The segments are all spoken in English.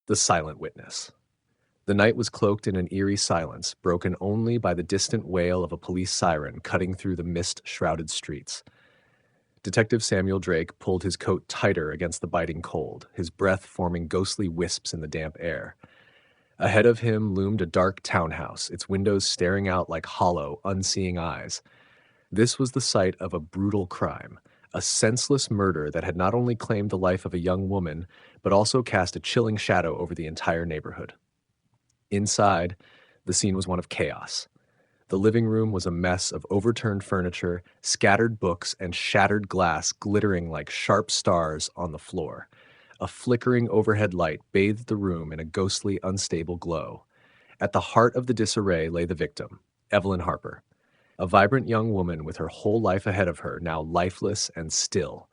The silent witness. The night was cloaked in an eerie silence, broken only by the distant wail of a police siren cutting through the mist-shrouded streets. Detective Samuel Drake pulled his coat tighter against the biting cold, his breath forming ghostly wisps in the damp air. Ahead of him loomed a dark townhouse, its windows staring out like hollow, unseeing eyes. This was the site of a brutal crime, a senseless murder that had not only claimed the life of a young woman, but also cast a chilling shadow over the entire neighborhood. Inside, the scene was one of chaos. The living room was a mess of overturned furniture, scattered books, and shattered glass glittering like sharp stars on the floor. A flickering overhead light bathed the room in a ghostly, unstable glow. At the heart of the disarray lay the victim, Evelyn Harper, a vibrant young woman with her whole life ahead of her, now lifeless and still.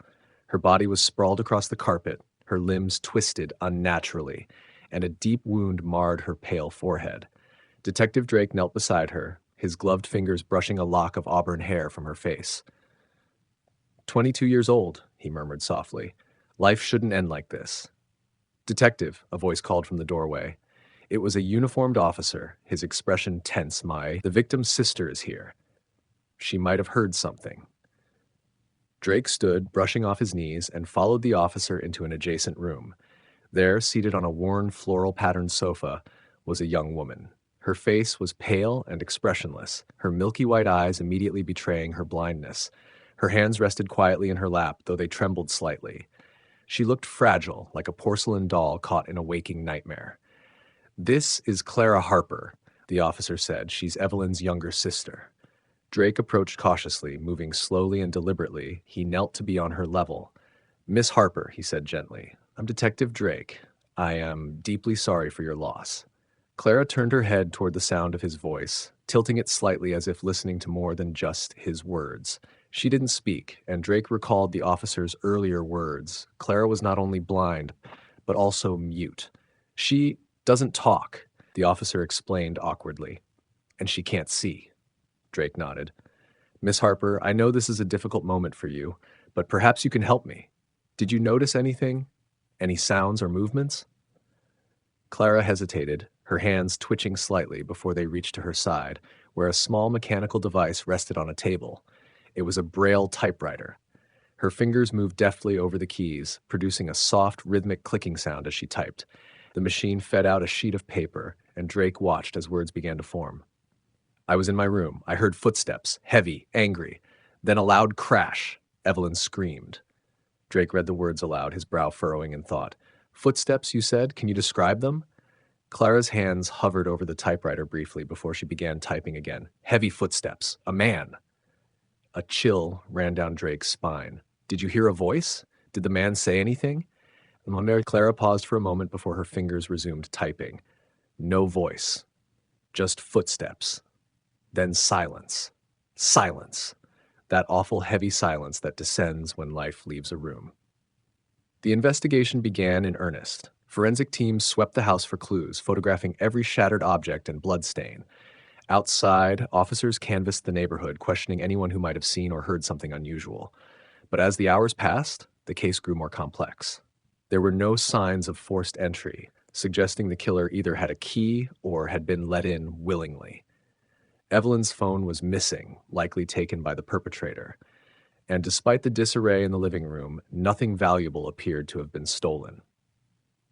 Her body was sprawled across the carpet, her limbs twisted unnaturally, and a deep wound marred her pale forehead. Detective Drake knelt beside her, his gloved fingers brushing a lock of auburn hair from her face. 22 years old, he murmured softly. Life shouldn't end like this. Detective, a voice called from the doorway. It was a uniformed officer, his expression tense. The victim's sister is here. She might have heard something. Drake stood, brushing off his knees, and followed the officer into an adjacent room. There, seated on a worn, floral-patterned sofa, was a young woman. Her face was pale and expressionless, her milky white eyes immediately betraying her blindness. Her hands rested quietly in her lap, though they trembled slightly. She looked fragile, like a porcelain doll caught in a waking nightmare. "This is Clara Harper," the officer said. "She's Evelyn's younger sister." Drake approached cautiously, moving slowly and deliberately. He knelt to be on her level. "Miss Harper," he said gently, "I'm Detective Drake. I am deeply sorry for your loss." Clara turned her head toward the sound of his voice, tilting it slightly as if listening to more than just his words. She didn't speak, and Drake recalled the officer's earlier words. Clara was not only blind, but also mute. "She doesn't talk," the officer explained awkwardly. "And she can't see." Drake nodded. "Miss Harper, I know this is a difficult moment for you, but perhaps you can help me. Did you notice anything? Any sounds or movements?" Clara hesitated, her hands twitching slightly before they reached to her side, where a small mechanical device rested on a table. It was a braille typewriter. Her fingers moved deftly over the keys, producing a soft, rhythmic clicking sound as she typed. The machine fed out a sheet of paper, and Drake watched as words began to form. "I was in my room. I heard footsteps, heavy, angry. Then a loud crash." Evelyn screamed. Drake read the words aloud, his brow furrowing in thought. "Footsteps, you said? Can you describe them?" Clara's hands hovered over the typewriter briefly before she began typing again. "Heavy footsteps. A man." A chill ran down Drake's spine. "Did you hear a voice? Did the man say anything?" Clara paused for a moment before her fingers resumed typing. No voice. Just footsteps. Then silence. Silence. That awful heavy silence that descends when life leaves a room. The investigation began in earnest. Forensic teams swept the house for clues, photographing every shattered object and bloodstain. Outside, officers canvassed the neighborhood, questioning anyone who might have seen or heard something unusual. But as the hours passed, the case grew more complex. There were no signs of forced entry, suggesting the killer either had a key or had been let in willingly. Evelyn's phone was missing, likely taken by the perpetrator. And despite the disarray in the living room, nothing valuable appeared to have been stolen.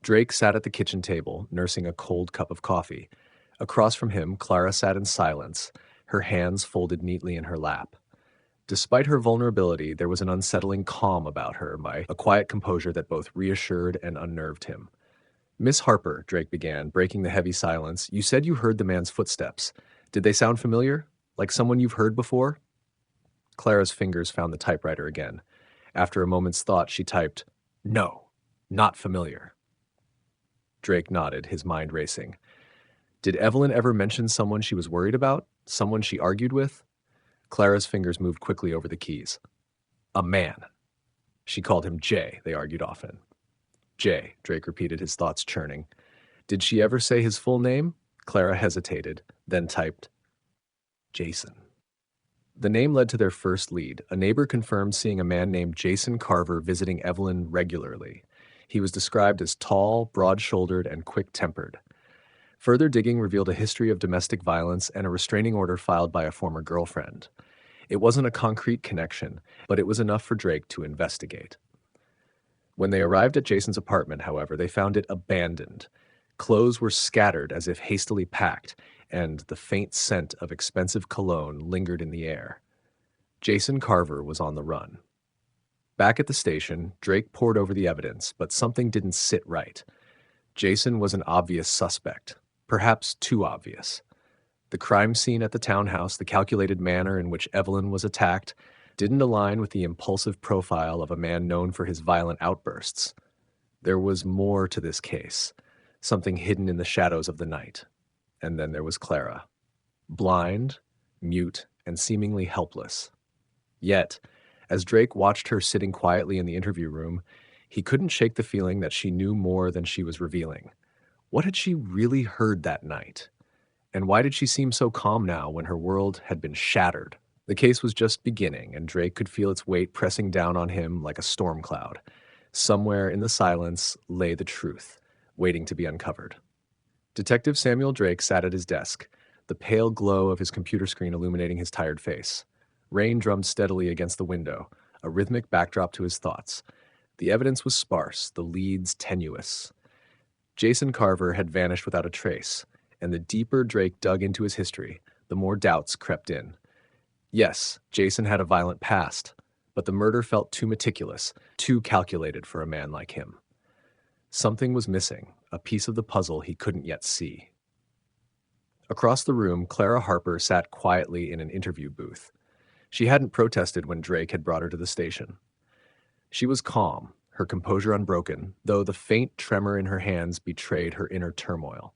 Drake sat at the kitchen table, nursing a cold cup of coffee. Across from him, Clara sat in silence, her hands folded neatly in her lap. Despite her vulnerability, there was an unsettling calm about her, a quiet composure that both reassured and unnerved him. "Miss Harper," Drake began, breaking the heavy silence, "you said you heard the man's footsteps. Did they sound familiar? Like someone you've heard before?" Clara's fingers found the typewriter again. After a moment's thought, she typed, "No, not familiar." Drake nodded, his mind racing. Did Evelyn ever mention someone she was worried about? Someone she argued with? Clara's fingers moved quickly over the keys. "A man." She called him Jay, they argued often. "Jay," Drake repeated, his thoughts churning. "Did she ever say his full name?" Clara hesitated, then typed, "Jason." The name led to their first lead. A neighbor confirmed seeing a man named Jason Carver visiting Evelyn regularly. He was described as tall, broad-shouldered, and quick-tempered. Further digging revealed a history of domestic violence and a restraining order filed by a former girlfriend. It wasn't a concrete connection, but it was enough for Drake to investigate. When they arrived at Jason's apartment, however, they found it abandoned. Clothes were scattered as if hastily packed, and the faint scent of expensive cologne lingered in the air. Jason Carver was on the run. Back at the station, Drake pored over the evidence, but something didn't sit right. Jason was an obvious suspect, perhaps too obvious. The crime scene at the townhouse, the calculated manner in which Evelyn was attacked, didn't align with the impulsive profile of a man known for his violent outbursts. There was more to this case, something hidden in the shadows of the night. And then there was Clara. Blind, mute, and seemingly helpless. Yet, as Drake watched her sitting quietly in the interview room, he couldn't shake the feeling that she knew more than she was revealing. What had she really heard that night? And why did she seem so calm now when her world had been shattered? The case was just beginning, and Drake could feel its weight pressing down on him like a storm cloud. Somewhere in the silence lay the truth, waiting to be uncovered. Detective Samuel Drake sat at his desk, the pale glow of his computer screen illuminating his tired face. Rain drummed steadily against the window, a rhythmic backdrop to his thoughts. The evidence was sparse, the leads tenuous. Jason Carver had vanished without a trace, and the deeper Drake dug into his history, the more doubts crept in. Yes, Jason had a violent past, but the murder felt too meticulous, too calculated for a man like him. Something was missing, a piece of the puzzle he couldn't yet see. Across the room, Clara Harper sat quietly in an interview booth. She hadn't protested when Drake had brought her to the station. She was calm, her composure unbroken, though the faint tremor in her hands betrayed her inner turmoil.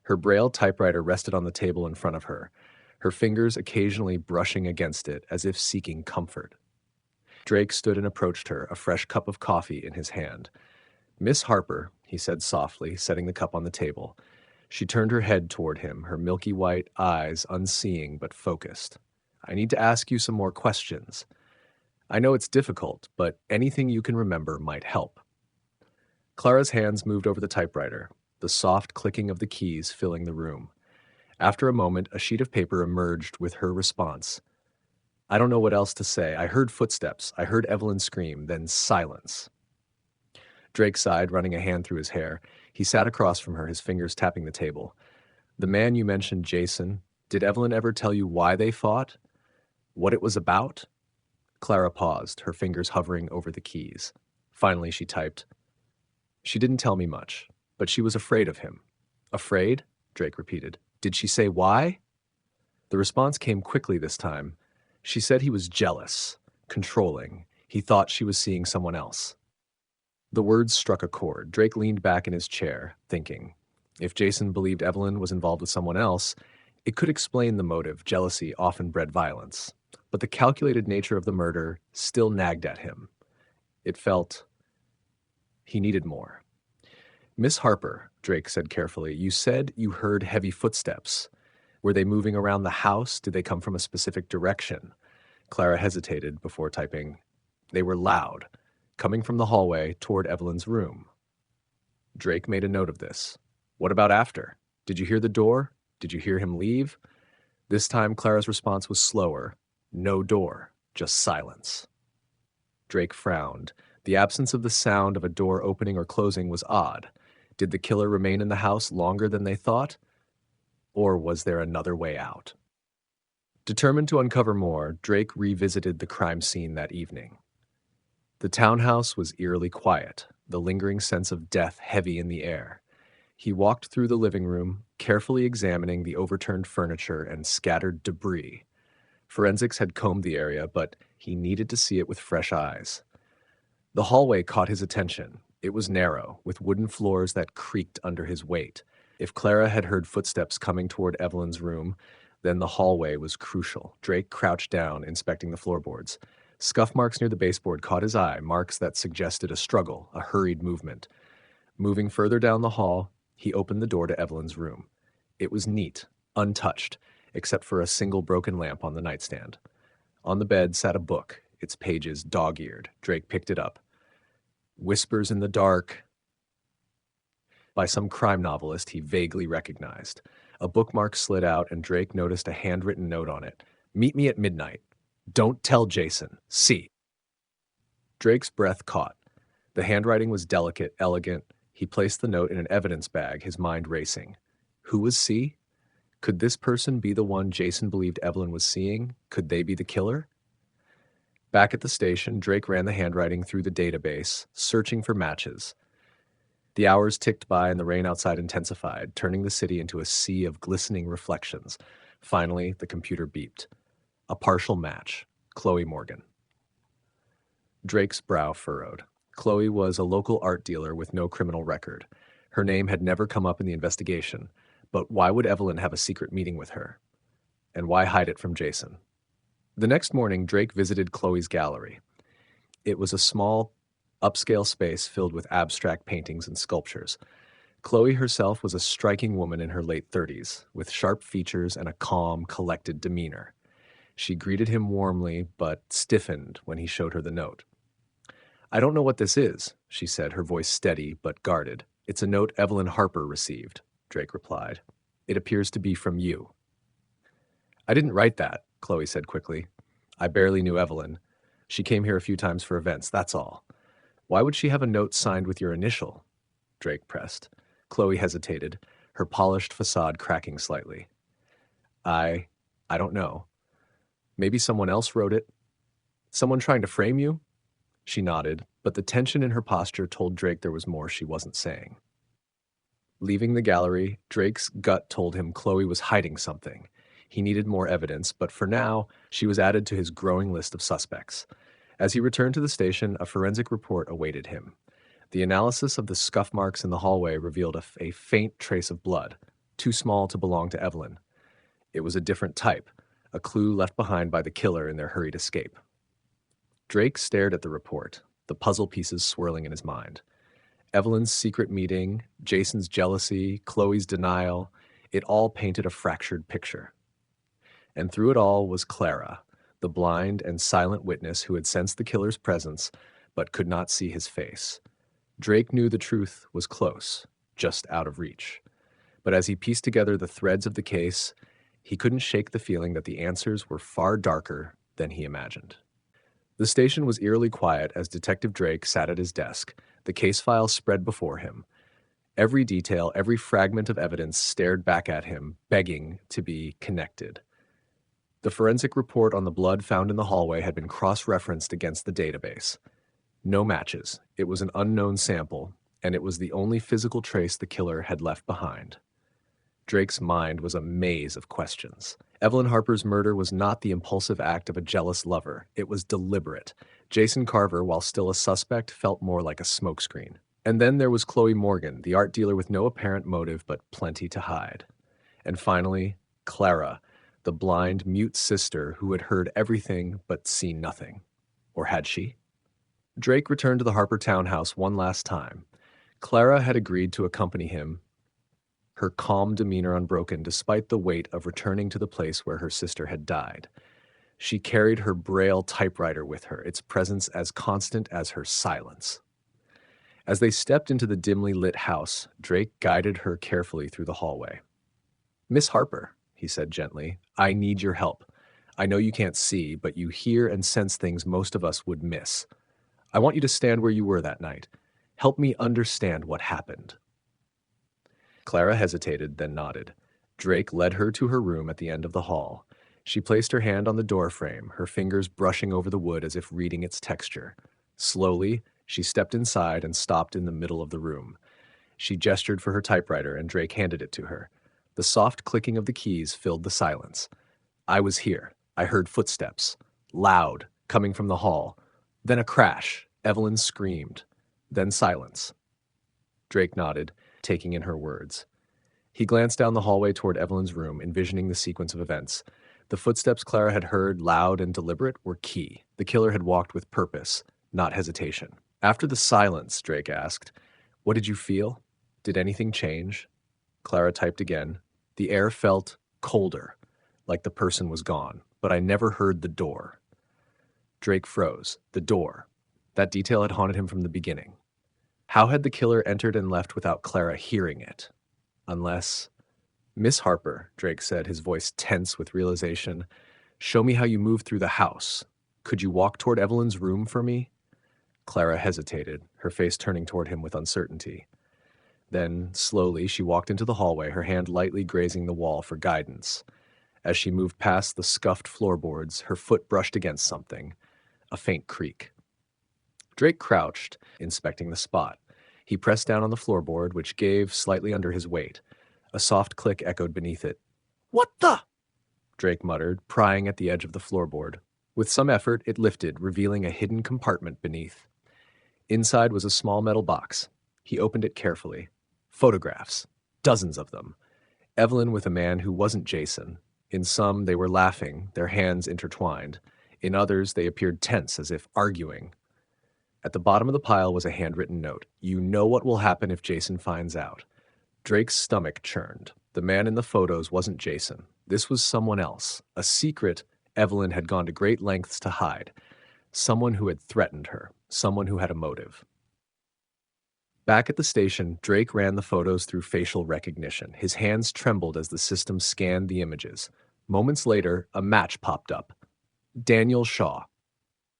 Her braille typewriter rested on the table in front of her, her fingers occasionally brushing against it as if seeking comfort. Drake stood and approached her, a fresh cup of coffee in his hand. "Miss Harper," he said softly, setting the cup on the table. She turned her head toward him, her milky white eyes unseeing but focused. "I need to ask you some more questions. I know it's difficult, but anything you can remember might help." Clara's hands moved over the typewriter, the soft clicking of the keys filling the room. After a moment, a sheet of paper emerged with her response. "I don't know what else to say. I heard footsteps. I heard Evelyn scream, then silence." Drake sighed, running a hand through his hair. He sat across from her, his fingers tapping the table. "The man you mentioned, Jason, did Evelyn ever tell you why they fought? What it was about?" Clara paused, her fingers hovering over the keys. Finally, she typed, "She didn't tell me much, but she was afraid of him." "Afraid?" Drake repeated. "Did she say why?" The response came quickly this time. She said he was jealous, controlling. He thought she was seeing someone else. The words struck a chord. Drake leaned back in his chair, thinking. If Jason believed Evelyn was involved with someone else, it could explain the motive. Jealousy often bred violence. But the calculated nature of the murder still nagged at him. It felt he needed more. "Miss Harper," Drake said carefully, "you said you heard heavy footsteps. Were they moving around the house? Did they come from a specific direction?" Clara hesitated before typing, "They were loud, coming from the hallway toward Evelyn's room." Drake made a note of this. "What about after? Did you hear the door? Did you hear him leave?" This time Clara's response was slower. No door, just silence. Drake frowned. The absence of the sound of a door opening or closing was odd. Did the killer remain in the house longer than they thought? Or was there another way out? Determined to uncover more, Drake revisited the crime scene that evening. The townhouse was eerily quiet, the lingering sense of death heavy in the air. He walked through the living room, carefully examining the overturned furniture and scattered debris. Forensics had combed the area, but he needed to see it with fresh eyes. The hallway caught his attention. It was narrow, with wooden floors that creaked under his weight. If Clara had heard footsteps coming toward Evelyn's room, then the hallway was crucial. Drake crouched down, inspecting the floorboards. Scuff marks near the baseboard caught his eye, marks that suggested a struggle, a hurried movement. Moving further down the hall, he opened the door to Evelyn's room. It was neat, untouched, except for a single broken lamp on the nightstand. On the bed sat a book, its pages dog-eared. Drake picked it up. "Whispers in the Dark," by some crime novelist he vaguely recognized. A bookmark slid out, and Drake noticed a handwritten note on it. "Meet me at midnight. Don't tell Jason. C." Drake's breath caught. The handwriting was delicate, elegant. He placed the note in an evidence bag, his mind racing. Who was C? Could this person be the one Jason believed Evelyn was seeing? Could they be the killer? Back at the station, Drake ran the handwriting through the database, searching for matches. The hours ticked by and the rain outside intensified, turning the city into a sea of glistening reflections. Finally, the computer beeped. A partial match. Chloe Morgan. Drake's brow furrowed. Chloe was a local art dealer with no criminal record. Her name had never come up in the investigation, but why would Evelyn have a secret meeting with her? And why hide it from Jason? The next morning, Drake visited Chloe's gallery. It was a small, upscale space filled with abstract paintings and sculptures. Chloe herself was a striking woman in her late 30s, with sharp features and a calm, collected demeanor. She greeted him warmly, but stiffened when he showed her the note. "I don't know what this is," she said, her voice steady but guarded. "It's a note Evelyn Harper received," Drake replied. "It appears to be from you." "I didn't write that," Chloe said quickly. "I barely knew Evelyn. She came here a few times for events, that's all." "Why would she have a note signed with your initial?" Drake pressed. Chloe hesitated, her polished facade cracking slightly. I don't know. Maybe someone else wrote it. Someone trying to frame you?" She nodded, but the tension in her posture told Drake there was more she wasn't saying. Leaving the gallery, Drake's gut told him Chloe was hiding something. He needed more evidence, but for now, she was added to his growing list of suspects. As he returned to the station, a forensic report awaited him. The analysis of the scuff marks in the hallway revealed a faint trace of blood, too small to belong to Evelyn. It was a different type, a clue left behind by the killer in their hurried escape. Drake stared at the report, the puzzle pieces swirling in his mind. Evelyn's secret meeting, Jason's jealousy, Chloe's denial, it all painted a fractured picture. And through it all was Clara, the blind and silent witness who had sensed the killer's presence but could not see his face. Drake knew the truth was close, just out of reach. But as he pieced together the threads of the case, he couldn't shake the feeling that the answers were far darker than he imagined. The station was eerily quiet as Detective Drake sat at his desk, the case files spread before him. Every detail, every fragment of evidence stared back at him, begging to be connected. The forensic report on the blood found in the hallway had been cross-referenced against the database. No matches. It was an unknown sample, and it was the only physical trace the killer had left behind. Drake's mind was a maze of questions. Evelyn Harper's murder was not the impulsive act of a jealous lover. It was deliberate. Jason Carver, while still a suspect, felt more like a smokescreen. And then there was Chloe Morgan, the art dealer with no apparent motive but plenty to hide. And finally, Clara, the blind, mute sister who had heard everything but seen nothing. Or had she? Drake returned to the Harper townhouse one last time. Clara had agreed to accompany him, her calm demeanor unbroken despite the weight of returning to the place where her sister had died. She carried her braille typewriter with her, its presence as constant as her silence. As they stepped into the dimly lit house, Drake guided her carefully through the hallway. "Miss Harper," he said gently, "I need your help. I know you can't see, but you hear and sense things most of us would miss. I want you to stand where you were that night. Help me understand what happened." Clara hesitated, then nodded. Drake led her to her room at the end of the hall. She placed her hand on the door frame, her fingers brushing over the wood as if reading its texture. Slowly, she stepped inside and stopped in the middle of the room. She gestured for her typewriter, and Drake handed it to her. The soft clicking of the keys filled the silence. "I was here. I heard footsteps. Loud, coming from the hall. Then a crash. Evelyn screamed. Then silence." Drake nodded, taking in her words. He glanced down the hallway toward Evelyn's room, envisioning the sequence of events. The footsteps Clara had heard, loud and deliberate, were key. The killer had walked with purpose, not hesitation. After the silence, Drake asked, "What did you feel? Did anything change?" Clara typed again. "The air felt colder, like the person was gone, but I never heard the door." Drake froze. The door. That detail had haunted him from the beginning. How had the killer entered and left without Clara hearing it? Unless... Miss Harper, Drake said, his voice tense with realization, show me how you moved through the house. Could you walk toward Evelyn's room for me? Clara hesitated, her face turning toward him with uncertainty. Then, slowly, she walked into the hallway, her hand lightly grazing the wall for guidance. As she moved past the scuffed floorboards, her foot brushed against something, a faint creak. Drake crouched, inspecting the spot. He pressed down on the floorboard, which gave slightly under his weight. A soft click echoed beneath it. "What the?" Drake muttered, prying at the edge of the floorboard. With some effort, it lifted, revealing a hidden compartment beneath. Inside was a small metal box. He opened it carefully. Photographs. Dozens of them. Evelyn with a man who wasn't Jason. In some, they were laughing, their hands intertwined. In others, they appeared tense, as if arguing. At the bottom of the pile was a handwritten note. "You know what will happen if Jason finds out." Drake's stomach churned. The man in the photos wasn't Jason. This was someone else. A secret Evelyn had gone to great lengths to hide. Someone who had threatened her. Someone who had a motive. Back at the station, Drake ran the photos through facial recognition. His hands trembled as the system scanned the images. Moments later, a match popped up. Daniel Shaw,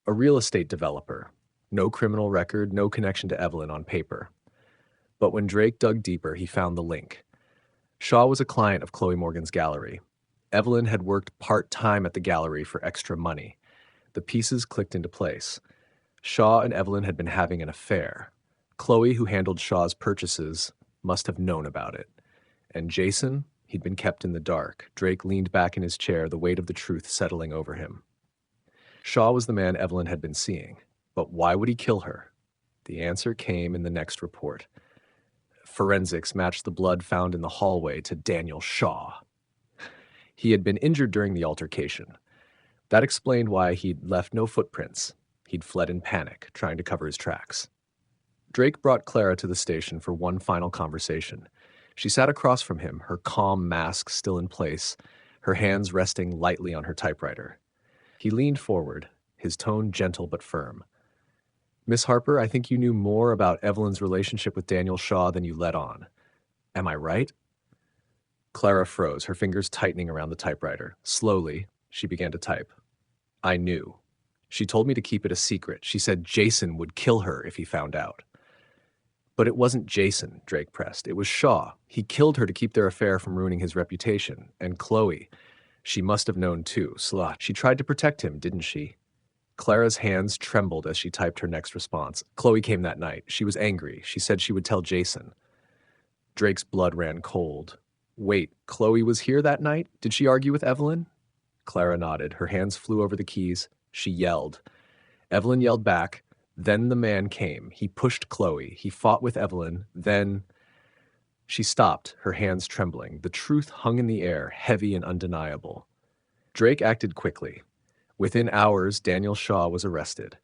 a real estate developer. No criminal record, no connection to Evelyn on paper. But when Drake dug deeper, he found the link. Shaw was a client of Chloe Morgan's gallery. Evelyn had worked part-time at the gallery for extra money. The pieces clicked into place. Shaw and Evelyn had been having an affair. Chloe, who handled Shaw's purchases, must have known about it. And Jason? He'd been kept in the dark. Drake leaned back in his chair, the weight of the truth settling over him. Shaw was the man Evelyn had been seeing. But why would he kill her? The answer came in the next report. Forensics matched the blood found in the hallway to Daniel Shaw. He had been injured during the altercation. That explained why he'd left no footprints. He'd fled in panic, trying to cover his tracks. Drake brought Clara to the station for one final conversation. She sat across from him, her calm mask still in place, her hands resting lightly on her typewriter. He leaned forward, his tone gentle but firm. "Miss Harper, I think you knew more about Evelyn's relationship with Daniel Shaw than you let on. Am I right?" Clara froze, her fingers tightening around the typewriter. Slowly, she began to type. "I knew. She told me to keep it a secret. She said Jason would kill her if he found out." "But it wasn't Jason," Drake pressed. "It was Shaw. He killed her to keep their affair from ruining his reputation. And Chloe. She must have known too. Slut. She tried to protect him, didn't she?" Clara's hands trembled as she typed her next response. "Chloe came that night. She was angry. She said she would tell Jason." Drake's blood ran cold. "Wait, Chloe was here that night? Did she argue with Evelyn?" Clara nodded. Her hands flew over the keys. She yelled. Evelyn yelled back. Then the man came. He pushed Chloe. He fought with Evelyn. Then... She stopped, her hands trembling. The truth hung in the air, heavy and undeniable. Drake acted quickly. Within hours, Daniel Shaw was arrested.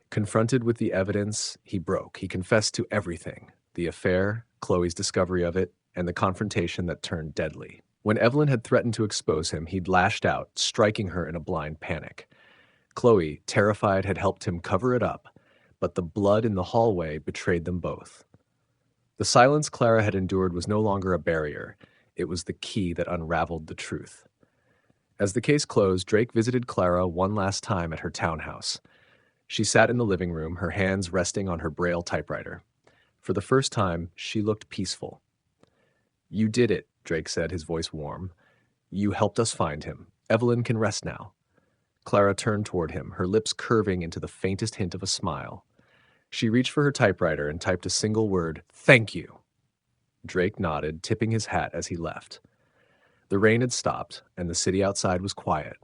Confronted with the evidence, he broke. He confessed to everything. The affair, Chloe's discovery of it, and the confrontation that turned deadly. When Evelyn had threatened to expose him, he'd lashed out, striking her in a blind panic. Chloe, terrified, had helped him cover it up, but the blood in the hallway betrayed them both. The silence Clara had endured was no longer a barrier. It was the key that unraveled the truth. As the case closed, Drake visited Clara one last time at her townhouse. She sat in the living room, her hands resting on her braille typewriter. For the first time, she looked peaceful. "You did it," Drake said, his voice warm. "You helped us find him. Evelyn can rest now." Clara turned toward him, her lips curving into the faintest hint of a smile. She reached for her typewriter and typed a single word, "Thank you." Drake nodded, tipping his hat as he left. The rain had stopped, and the city outside was quiet.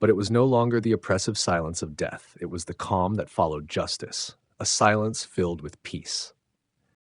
But it was no longer the oppressive silence of death. It was the calm that followed justice, a silence filled with peace.